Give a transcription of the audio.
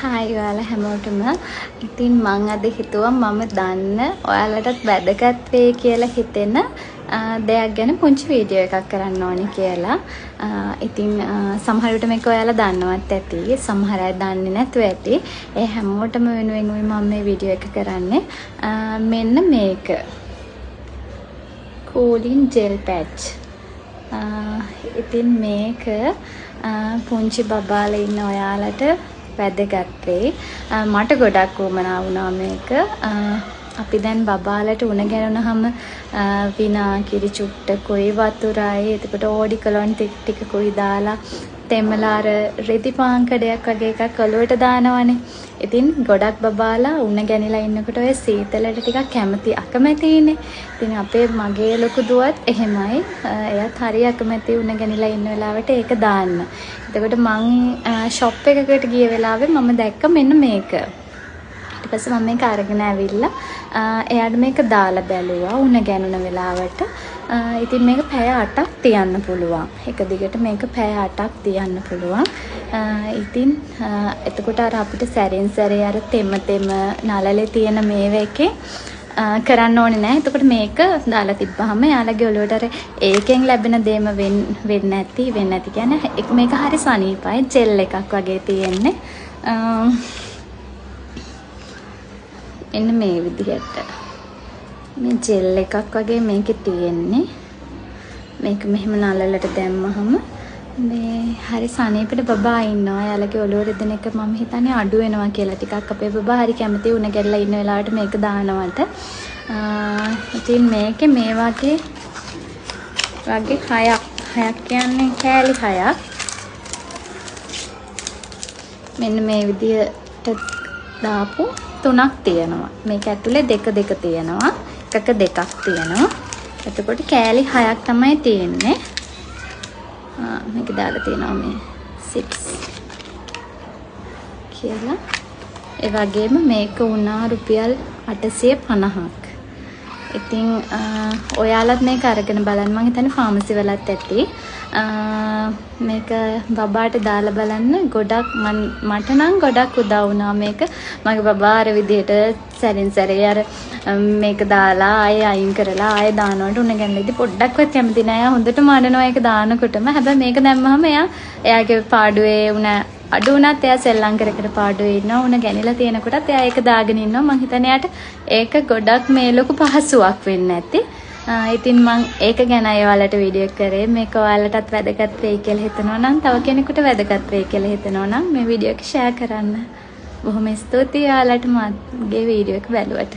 Hi ඔයාලා හැමෝටම. ඉතින් මං අද හිතුවා මම දන්න ඔයාලටත් වැදගත් වෙයි කියලා හිතෙන දෙයක් ගැන පුංචි වීඩියෝ එකක් කරන්න ඕනි කියලා. ඉතින් සමහර විට මේක ඔයාලා දන්නවත් ඇති. සමහර අය දන්නේ නැතුව ඇති. ඒ හැමෝටම වෙනුවෙන් මම මේ වීඩියෝ එක කරන්නේ. මෙන්න මේක. cooling gel patch. ඉතින් මේක පුංචි බබාලා ඉන්න ඔයාලට වැදගත් වෙයි. මට ගොඩක් වුමනා වුණා මේක. අපි දැන් බබාලට උණ ගැනුනහම විනා කිරි චුට්ටකුයි වතුරයි එතකොට ඕඩි කලොන් ටිකකුයි දාලා තෙමලා අර රෙදි පාංකඩයක් වගේ එකක් ඔලුවට දානවනේ. ඉතින් ගොඩක් බබාලා උණ ගැනිලා ඉන්නකොට ඔය සීතලට ටිකක් කැමති අකමැතිනේ. ඉතින් අපේ මගේ ලොකු දුවත් එහෙමයි. එයාත් හරි අකමැති උණ ගැනිලා ඉන්න වෙලාවට ඒක දාන්න. එතකොට මං ෂොප් එකකට ගිය වෙලාවේ මම දැක්ක මෙන්න මේක. ඊට පස්සේ මම මේක අරගෙන ඇවිල්ලා එයාට මේක දාලා බැලුවා උණ ගැනුන වෙලාවට. ඉතින් මේක පැය 8ක් තියන්න පුළුවන්. එක දිගට මේක පැය 8ක් තියන්න පුළුවන්. ඉතින් එතකොට අර අපිට සැරෙන් සැරේ අර තෙම නලලේ තියෙන මේව එකේ කරන්න ඕනේ නැහැ. එතකොට මේක දාලා තිබ්බහම යාළගේ ඔලුවට අර ඒකෙන් ලැබෙන දේම වෙන්නේ නැති කියන්නේ මේක හරි සනීපයි. ජෙල් එකක් වගේ තියෙන්නේ. එන්න මේ විදිහට මේ ජෙල් එකක් වගේ මේකේ තියෙන්නේ. මේක මෙහෙම නලලට දැම්මහම මේ හරි සනීපෙට බබා ඉන්නවා. යාළගේ ඔලුව රෙදෙන එක මම හිතන්නේ අඩු වෙනවා කියලා. ටිකක් අපේ බබා හරි කැමති උණ ගැල්ලා ඉන්න වෙලාවට මේක දානවට. ඉතින් මේකේ මේ වගේ හයක් කියන්නේ කෑලි 6ක්. මෙන්න මේ විදිහට දාපු 3ක් තියෙනවා. මේක ඇතුලේ දෙක තියෙනවා. එකක දෙකක් තියෙනවා. එතකොට කෑලි 6ක් තමයි තියෙන්නේ. මේක දාලා තියෙනවා මේ 6 කියලා. ඒ වගේම මේක වුණා රුපියල් 850ක්. ඉතින් ඔයාලත් මේක අරගෙන බලන්න. මම හිතන්නේ ෆාමසි වලත් ඇති. මේක බබාට දාලා බලන්න. ගොඩක් මට නම් ගොඩක් උදව් වුණා මේක. මගේ බබා අර විදිහට සැරින් සැරේ අර මේක දාලා ආයෙ අයින් කරලා ආයෙ දානවට උණ ගැනීමදී පොඩ්ඩක්වත් කැමති නෑ. හොඳටම අඬනවා ඒක දානකොටම. හැබැයි මේක දැම්මහම එයාගේ පාඩුවේ උණ අඩු වුණත් එයා සෙල්ලම් කර කර පාඩුවේ ඉන්නවා. උණ ගැනිලා තියෙනකොටත් එයා ඒක දාගෙන ඉන්නවා. මං හිතන්නේ එයාට ඒක ගොඩක් මේ ලොකු පහසුවක් වෙන්නේ නැති. ඉතින් මං ඒක ගැන ඔයාලට වීඩියෝ කරේ. මේක ඔයාලටත් වැදගත් වෙයි කියලා හිතනවා නම් තව කෙනෙකුට වැදගත් වෙයි කියලා හිතනවා නම් මේ වීඩියෝ එක ෂෙයා කරන්න. බොහොම ස්තුතියි ඔයාලට මගේ වීඩියෝ එක බැලුවට.